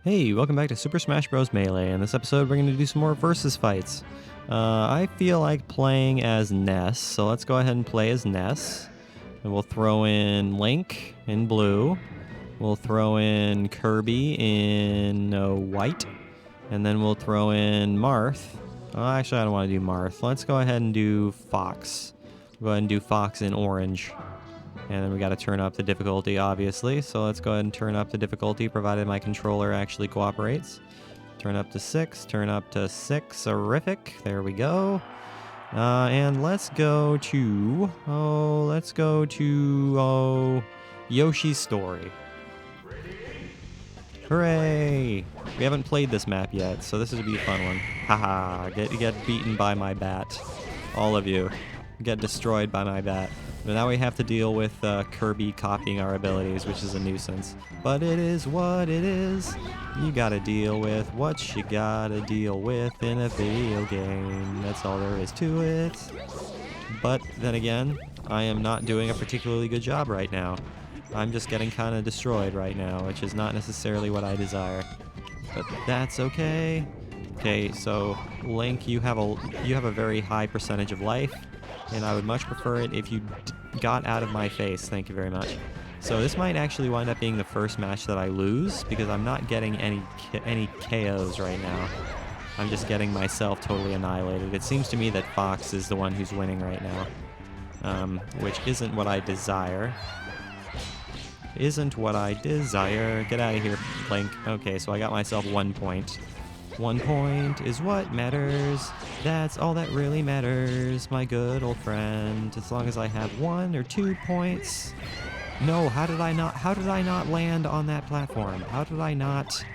Hey, welcome back to Super Smash Bros. Melee. In this episode, we're going to do some more versus fights. I feel like playing as Ness, so let's go ahead and play as Ness. And we'll throw in Link in blue. We'll throw in Kirby in white. And then we'll throw in Marth. Oh, actually, I don't want to do Marth. Let's go ahead and do Fox. Go ahead and do Fox in orange. And then we got to turn up the difficulty, obviously. So let's go ahead and turn up the difficulty, provided my controller actually cooperates. Turn up to 6, turn up to 6, terrific. There we go. And let's go to, Yoshi's Story. Hooray! We haven't played this map yet, so this is gonna be a fun one. Haha, get beaten by my bat. All of you. Get destroyed by my bat. But now we have to deal with Kirby copying our abilities, which is a nuisance. But it is what it is. You gotta deal with what you gotta deal with in a video game. That's all there is to it. But then again, I am not doing a particularly good job right now. I'm just getting kind of destroyed right now, which is not necessarily what I desire. But that's okay. Okay, so Link, you have a very high percentage of life. And I would much prefer it if you got out of my face. Thank you very much. So this might actually wind up being the first match that I lose, because I'm not getting any KOs right now. I'm just getting myself totally annihilated. It seems to me that Fox is the one who's winning right now, which isn't what I desire. Isn't what I desire. Get out of here, Link. Okay, so I got myself 1 point. 1 point is what matters. That's all that really matters, my good old friend. As long as I have 1 or 2 points. No, how did I not land on that platform? How did I not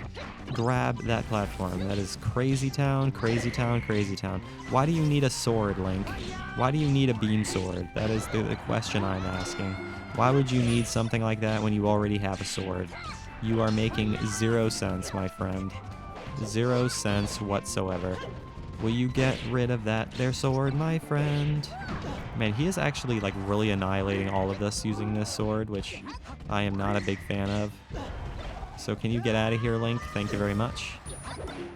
grab that platform? That is crazy town, crazy town, crazy town. Why do you need a sword, Link? Why do you need a beam sword? That is the question I'm asking. Why would you need something like that when you already have a sword? You are making 0 sense, my friend. 0 sense whatsoever. Will you get rid of that there sword, my friend? Man, he is actually like really annihilating all of us using this sword, which I am not a big fan of. So can you get out of here, Link? Thank you very much.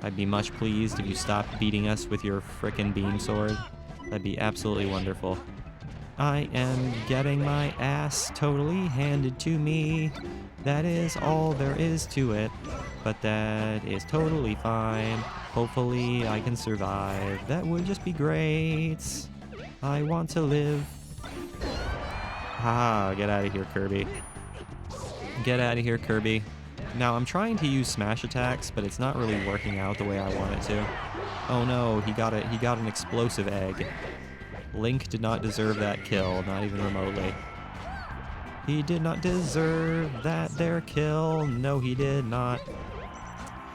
I'd be much pleased if you stopped beating us with your frickin' beam sword. That'd be absolutely wonderful. I am getting my ass totally handed to me. That is all there is to it. But that is totally fine. Hopefully I can survive. That would just be great. I want to live. Ah, get out of here, Kirby. Get out of here, Kirby. Now, I'm trying to use smash attacks, but it's not really working out the way I want it to. Oh no, he got an explosive egg. Link did not deserve that kill, not even remotely. He did not deserve that there kill. No, he did not.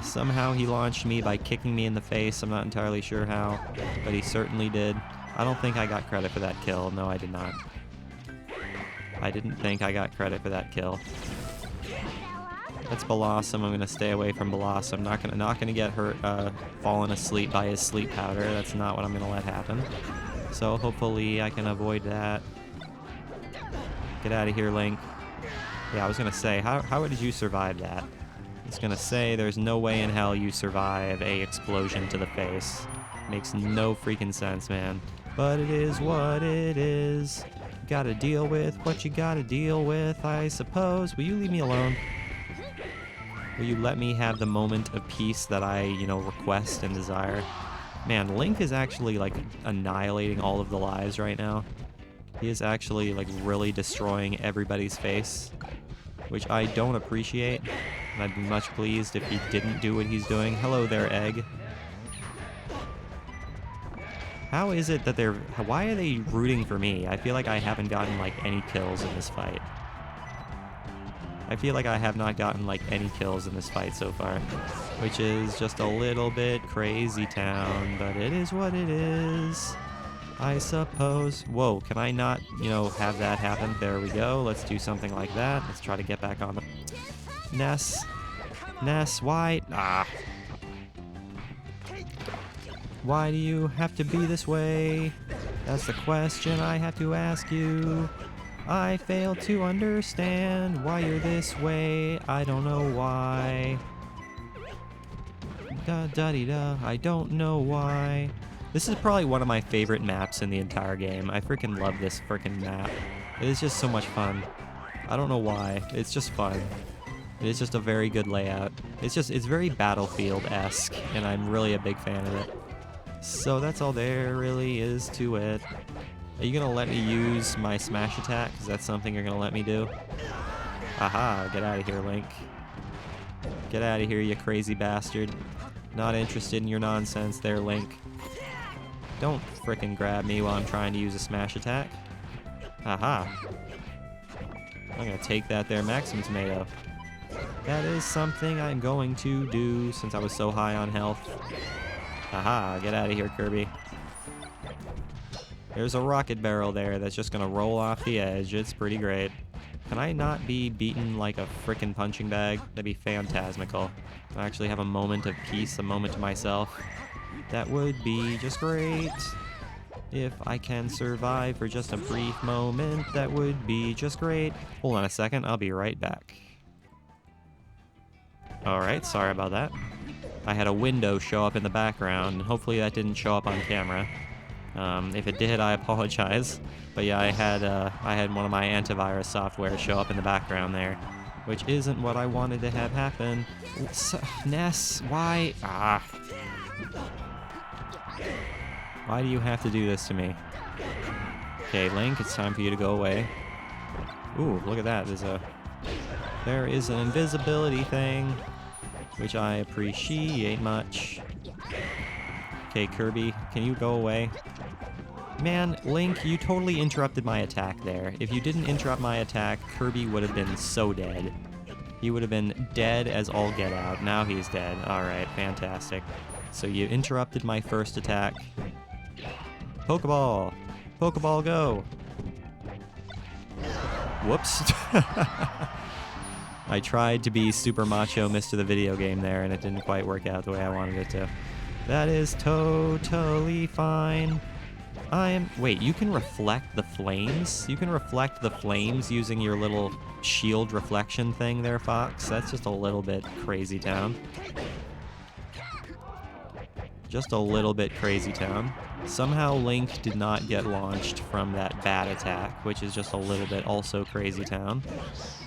Somehow he launched me by kicking me in the face. I'm not entirely sure how, but he certainly did. I don't think I got credit for that kill. No, I did not. I didn't think I got credit for that kill. That's Blossom. I'm gonna stay away from Blossom. Not gonna get hurt falling asleep by his sleep powder. That's not what I'm gonna let happen. So hopefully I can avoid that. Get out of here, Link. Yeah, I was gonna say, how did you survive that? I was gonna say, there's no way in hell you survive a explosion to the face. Makes no freaking sense, man. But it is what it is. You gotta deal with what you gotta deal with, I suppose. Will you leave me alone? Will you let me have the moment of peace that I, request and desire? Man, Link is actually, like, annihilating all of the lives right now. He is actually, like, really destroying everybody's face, which I don't appreciate, and I'd be much pleased if he didn't do what he's doing. Hello there, Egg. How is it that why are they rooting for me? I feel like I haven't gotten, like, any kills in this fight. I feel like I have not gotten, like, any kills in this fight so far, which is just a little bit crazy town, but it is what it is, I suppose. Whoa, can I not, have that happen? There we go. Let's do something like that. Let's try to get back on the... Ness, why? Ah. Why do you have to be this way? That's the question I have to ask you. I fail to understand why you're this way. I don't know why. Da da dee da. I don't know why. This is probably one of my favorite maps in the entire game. I freaking love this freaking map. It is just so much fun. I don't know why. It's just fun. It is just a very good layout. It's very Battlefield-esque, and I'm really a big fan of it. So that's all there really is to it. Are you gonna let me use my smash attack? Is that something you're gonna let me do? Aha, get out of here, Link. Get out of here, you crazy bastard. Not interested in your nonsense there, Link. Don't frickin' grab me while I'm trying to use a smash attack. Aha. I'm gonna take that there Maxim Tomato. That is something I'm going to do since I was so high on health. Aha, get out of here, Kirby. There's a rocket barrel there that's just gonna roll off the edge. It's pretty great. Can I not be beaten like a frickin' punching bag? That'd be phantasmical. I actually have a moment of peace, a moment to myself. That would be just great. If I can survive for just a brief moment, that would be just great. Hold on a second, I'll be right back. Alright, sorry about that. I had a window show up in the background, and hopefully that didn't show up on camera. If it did, I apologize. But yeah, I had one of my antivirus software show up in the background there, which isn't what I wanted to have happen. Ness, why? Ah. Why do you have to do this to me? Okay, Link, it's time for you to go away. Ooh, look at that. There is an invisibility thing, which I appreciate much. Okay, Kirby, can you go away? Man, Link, you totally interrupted my attack there. If you didn't interrupt my attack, Kirby would have been so dead. He would have been dead as all get out. Now he's dead. Alright, fantastic. So you interrupted my first attack. Pokeball! Pokeball, go! Whoops. I tried to be super macho Mr. the video game there, and it didn't quite work out the way I wanted it to. That is totally fine. Wait, you can reflect the flames? You can reflect the flames using your little shield reflection thing there, Fox? That's just a little bit crazy town. Just a little bit crazy town. Somehow Link did not get launched from that bat attack, which is just a little bit also crazy town.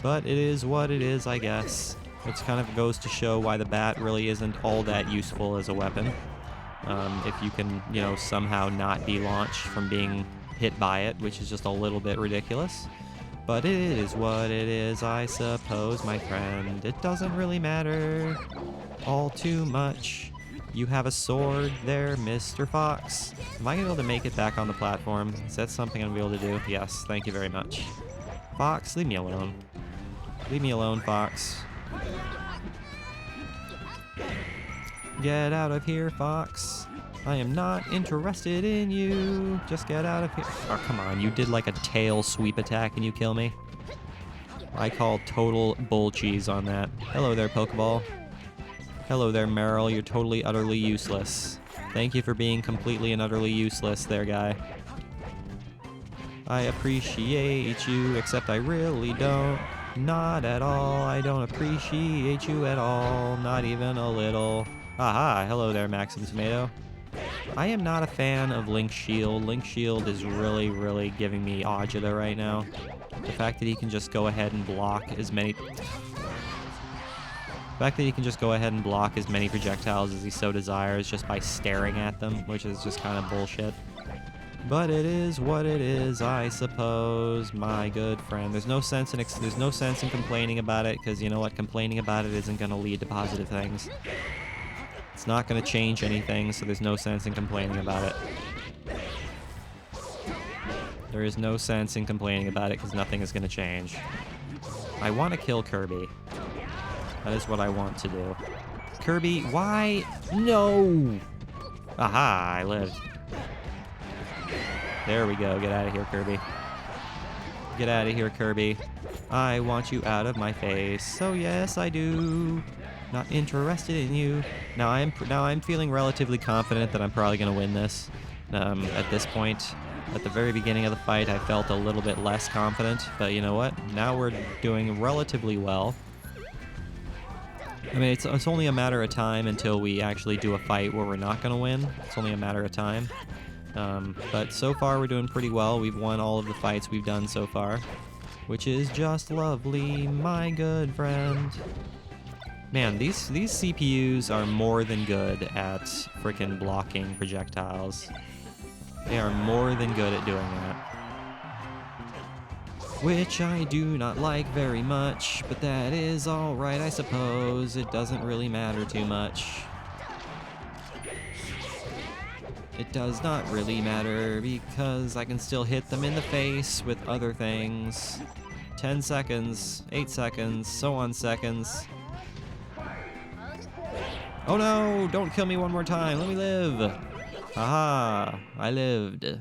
But it is what it is, I guess. It kind of goes to show why the bat really isn't all that useful as a weapon. If you can, somehow not be launched from being hit by it, which is just a little bit ridiculous. But it is what it is, I suppose, my friend. It doesn't really matter all too much. You have a sword there, Mr. Fox. Am I going to be able to make it back on the platform? Is that something I'm going to be able to do? Yes, thank you very much. Fox, leave me alone. Leave me alone, Fox. Get out of here, Fox. I am not interested in you. Just get out of here. Oh, come on. You did like a tail sweep attack and you kill me. I call total bull cheese on that. Hello there, Pokeball. Hello there, Meryl. You're totally, utterly useless. Thank you for being completely and utterly useless there, guy. I appreciate you, except I really don't. Not at all. I don't appreciate you at all. Not even a little. Aha, hello there, Maxim Tomato. I am not a fan of Link's shield. Link's shield is really, really giving me agita right now. The fact that he can just go ahead and block as many... The fact that he can just go ahead and block as many projectiles as he so desires just by staring at them, which is just kind of bullshit. But it is what it is, I suppose, my good friend. There's no sense in complaining about it, because you know what? Complaining about it isn't going to lead to positive things. It's not going to change anything, so there's no sense in complaining about it. There is no sense in complaining about it, because nothing is going to change. I want to kill Kirby. That is what I want to do. Kirby, why? No! Aha, I lived. There we go. Get out of here, Kirby. Get out of here, Kirby. I want you out of my face. So yes, I do. Not interested in you. Now I'm feeling relatively confident that I'm probably going to win this. At this point, at the very beginning of the fight, I felt a little bit less confident. But you know what? Now we're doing relatively well. I mean, it's only a matter of time until we actually do a fight where we're not gonna win. It's only a matter of time. But so far we're doing pretty well. We've won all of the fights we've done so far, which is just lovely, my good friend. Man, these CPUs are more than good at frickin' blocking projectiles. They are more than good at doing that. Which I do not like very much, but that is alright, I suppose. It doesn't really matter too much. It does not really matter because I can still hit them in the face with other things. 10 seconds, 8 seconds, so on seconds. Oh no! Don't kill me one more time! Let me live! Haha! I lived.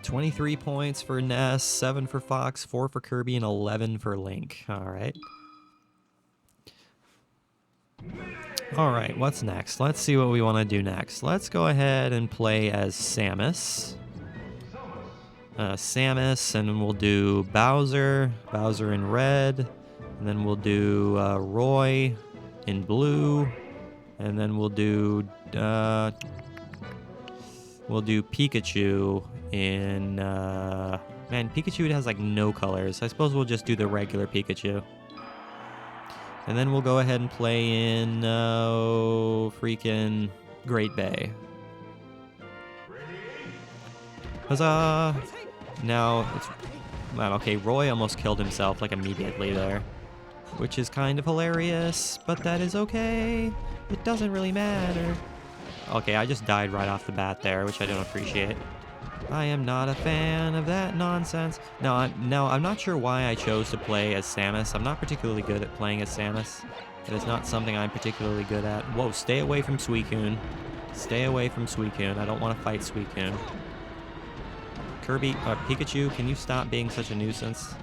$23 points for Ness, 7 for Fox, 4 for Kirby, and 11 for Link. Alright. Alright, what's next? Let's see what we want to do next. Let's go ahead and play as Samus. Samus, and then we'll do Bowser in red, and then we'll do Roy in blue, and then we'll do Pikachu in man, Pikachu has like no colors. I suppose we'll just do the regular Pikachu. And then we'll go ahead and play in freaking Great Bay. Huzzah! Now it's man, okay, Roy almost killed himself like immediately there, which is kind of hilarious, but that is okay. It doesn't really matter. Okay, I just died right off the bat there, which I don't appreciate. I am not a fan of that nonsense. No, I'm not sure why I chose to play as Samus. I'm not particularly good at playing as Samus. It is not something I'm particularly good at. Whoa, stay away from Suicune. Stay away from Suicune. I don't want to fight Suicune. Kirby, Pikachu, can you stop being such a nuisance?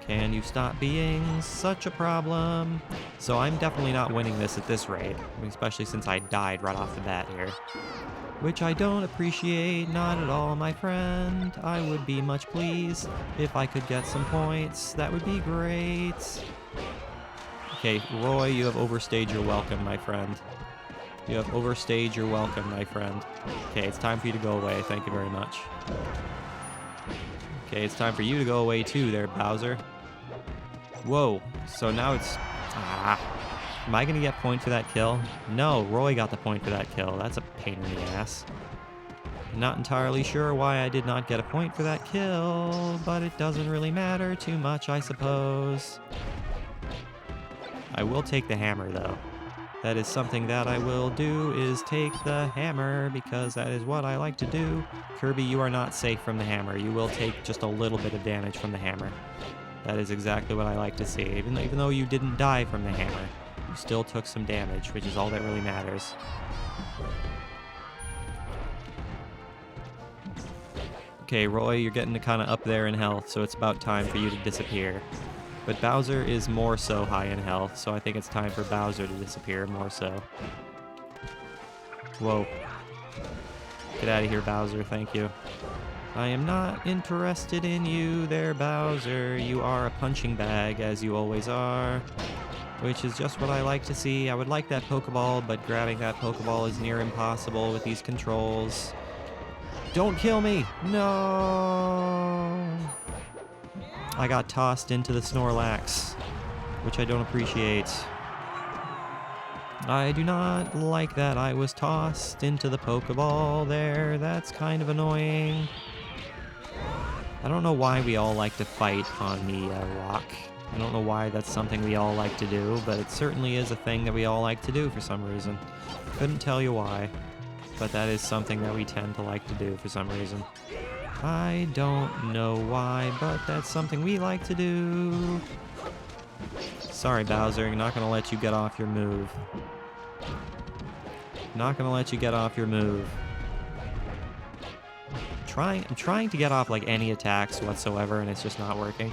Can you stop being such a problem? So I'm definitely not winning this at this rate, especially since I died right off the bat here. Which I don't appreciate, not at all, my friend. I would be much pleased if I could get some points. That would be great. Okay, Roy, you have overstayed your welcome, my friend. You have overstayed your welcome, my friend. Okay, it's time for you to go away. Thank you very much. Okay, it's time for you to go away too there, Bowser. Whoa, so now it's... Am I going to get point for that kill? No, Roy got the point for that kill. That's a pain in the ass. I'm not entirely sure why I did not get a point for that kill, but it doesn't really matter too much, I suppose. I will take the hammer, though. That is something that I will do, is take the hammer, because that is what I like to do. Kirby, you are not safe from the hammer. You will take just a little bit of damage from the hammer. That is exactly what I like to see. Even though you didn't die from the hammer, you still took some damage, which is all that really matters. Okay, Roy, you're getting kind of up there in health, so it's about time for you to disappear. But Bowser is more so high in health, so I think it's time for Bowser to disappear more so. Whoa. Get out of here, Bowser, thank you. I am not interested in you there, Bowser. You are a punching bag, as you always are. Which is just what I like to see. I would like that Pokeball, but grabbing that Pokeball is near impossible with these controls. Don't kill me! No! I got tossed into the Snorlax, which I don't appreciate. I do not like that I was tossed into the Pokeball there. That's kind of annoying. I don't know why we all like to fight on the rock. I don't know why that's something we all like to do, but it certainly is a thing that we all like to do for some reason. Couldn't tell you why, but that is something that we tend to like to do for some reason. I don't know why, but that's something we like to do. Sorry, Bowser, I'm not gonna let you get off your move. Not gonna let you get off your move. I'm trying to get off like any attacks whatsoever, and it's just not working.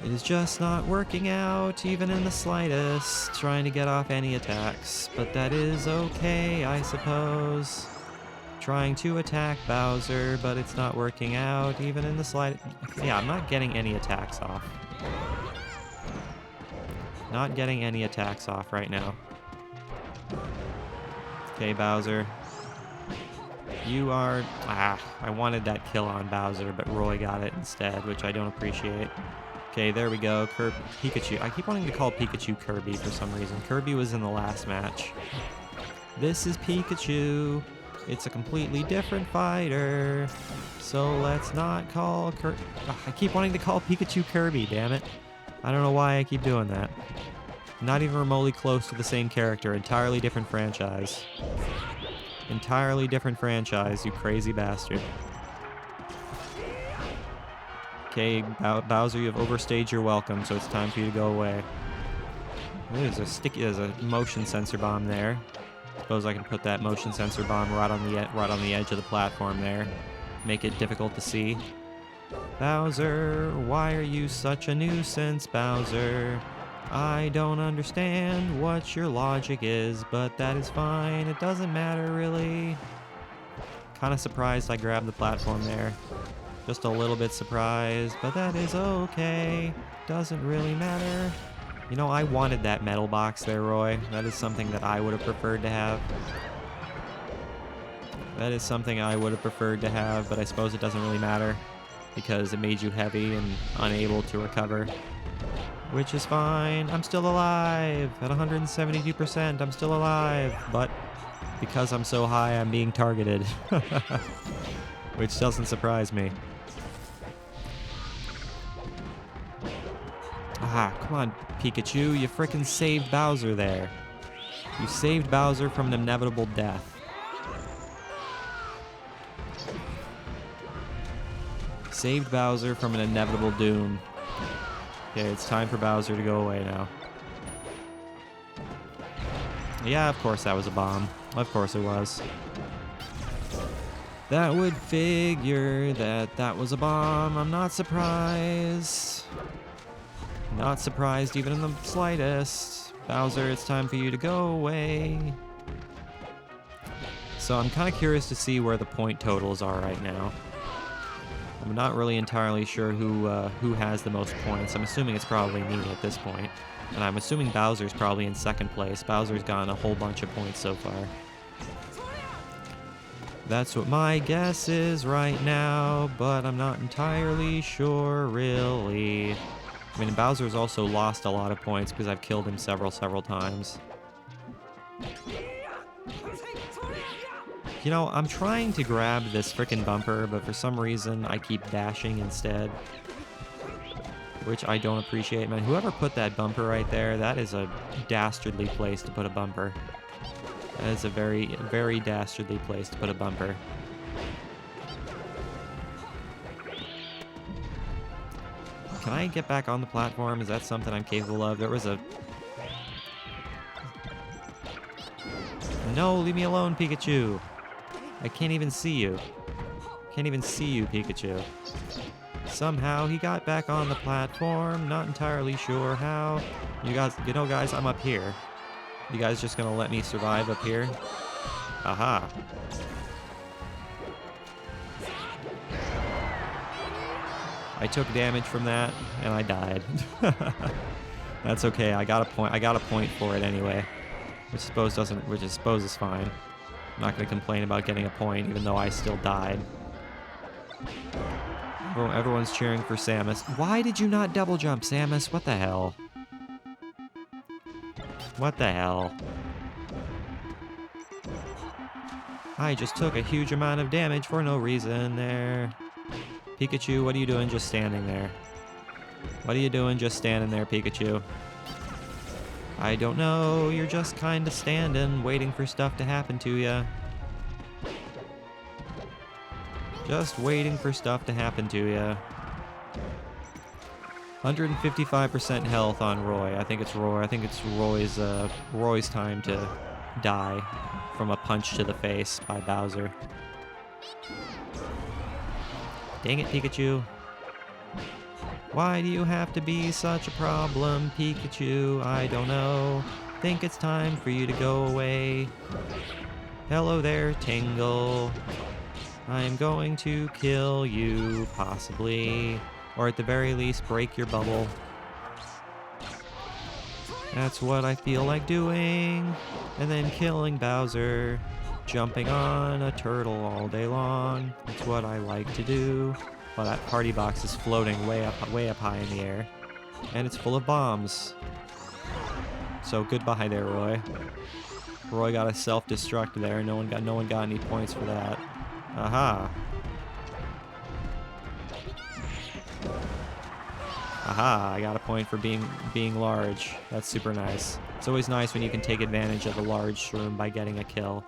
It is just not working out, even in the slightest, trying to get off any attacks. But that is okay, I suppose. Trying to attack Bowser, but it's not working out, even in the slide. Yeah, I'm not getting any attacks off. Not getting any attacks off right now. Okay, Bowser. You are... I wanted that kill on Bowser, but Roy got it instead, which I don't appreciate. Okay, there we go. Pikachu. I keep wanting to call Pikachu Kirby for some reason. Kirby was in the last match. This is Pikachu. It's a completely different fighter. So let's not call I keep wanting to call Pikachu Kirby, damn it. I don't know why I keep doing that. Not even remotely close to the same character. Entirely different franchise. Entirely different franchise, you crazy bastard. Okay, Bowser, you have overstayed your welcome, so it's time for you to go away. There's a motion sensor bomb there. Suppose I can put that motion sensor bomb right on the edge of the platform there. Make it difficult to see. Bowser, why are you such a nuisance, Bowser? I don't understand what your logic is, but that is fine. It doesn't matter, really. Kind of surprised I grabbed the platform there. Just a little bit surprised, but that is okay. Doesn't really matter. You know, I wanted that metal box there, Roy. That is something that I would have preferred to have. That is something I would have preferred to have, but I suppose it doesn't really matter because it made you heavy and unable to recover. Which is fine. I'm still alive. At 172%, I'm still alive. But because I'm so high, I'm being targeted. Which doesn't surprise me. Come on, Pikachu. You frickin' saved Bowser there. You saved Bowser from an inevitable death. Saved Bowser from an inevitable doom. Okay, it's time for Bowser to go away now. Yeah, of course that was a bomb. Of course it was. That would figure that was a bomb. I'm not surprised. Not surprised even in the slightest. Bowser, it's time for you to go away. So I'm kind of curious to see where the point totals are right now. I'm not really entirely sure who has the most points. I'm assuming it's probably me at this point. And I'm assuming Bowser's probably in second place. Bowser's gotten a whole bunch of points so far. That's what my guess is right now, but I'm not entirely sure, really. I mean, Bowser's also lost a lot of points because I've killed him several times. You know, I'm trying to grab this frickin' bumper, but for some reason I keep dashing instead. Which I don't appreciate, man. Whoever put that bumper right there, that is a dastardly place to put a bumper. That is a very, very dastardly place to put a bumper. Can I get back on the platform? Is that something I'm capable of? There was a... No, leave me alone, Pikachu! I can't even see you. Can't even see you, Pikachu. Somehow he got back on the platform. Not entirely sure how. You know, guys, I'm up here. You guys just gonna let me survive up here? Aha. I took damage from that, and I died. That's okay. I got a point. I got a point for it anyway, which I suppose is fine. I'm not gonna complain about getting a point, even though I still died. Everyone's cheering for Samus. Why did you not double jump, Samus? What the hell? What the hell? I just took a huge amount of damage for no reason there. Pikachu, what are you doing just standing there? What are you doing just standing there, Pikachu? I don't know, you're just kinda standing, waiting for stuff to happen to ya. Just waiting for stuff to happen to ya. 155% health on Roy. I think it's Roy. I think it's Roy's time to die from a punch to the face by Bowser. Dang it, Pikachu. Why do you have to be such a problem, Pikachu? I don't know. Think it's time for you to go away. Hello there, Tingle. I am going to kill you, possibly. Or at the very least, break your bubble. That's what I feel like doing. And then killing Bowser. Jumping on a turtle all day long. That's what I like to do. Well, that party box is floating way up high in the air. And it's full of bombs. So goodbye there, Roy. Roy got a self-destruct there. No one got any points for that. Aha. Aha, I got a point for being large. That's super nice. It's always nice when you can take advantage of a large shroom by getting a kill.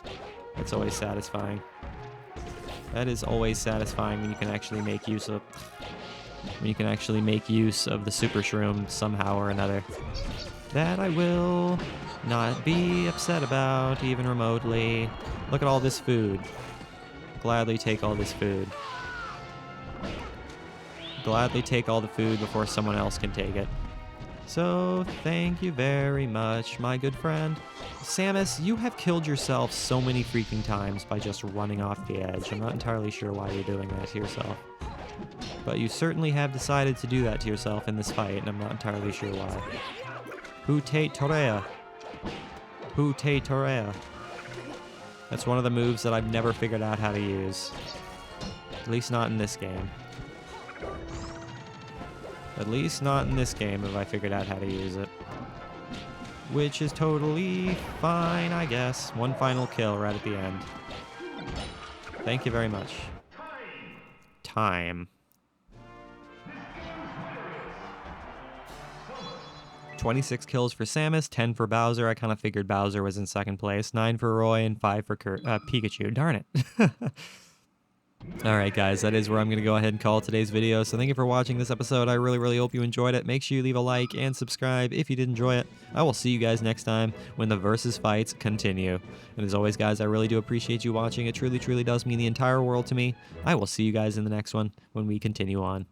It's always satisfying. That is always satisfying when you can actually make use of the super shroom somehow or another. That I will not be upset about even remotely. Look at all this food. Gladly take all this food. Gladly take all the food before someone else can take it. So, thank you very much, my good friend. Samus, you have killed yourself so many freaking times by just running off the edge. I'm not entirely sure why you're doing that to yourself. But you certainly have decided to do that to yourself in this fight, and I'm not entirely sure why. Hute Torea. Hute Torea. That's one of the moves that I've never figured out how to use. At least not in this game. At least not in this game have I figured out how to use it. Which is totally fine, I guess. One final kill right at the end. Thank you very much. Time. 26 kills for Samus, 10 for Bowser. I kind of figured Bowser was in second place. 9 for Roy and 5 for Pikachu. Darn it. Alright guys, that is where I'm going to go ahead and call today's video. So thank you for watching this episode. I really hope you enjoyed it. Make sure you leave a like and subscribe if you did enjoy it. I will see you guys next time when the versus fights continue. And as always guys, I really do appreciate you watching. It truly does mean the entire world to me. I will see you guys in the next one when we continue on.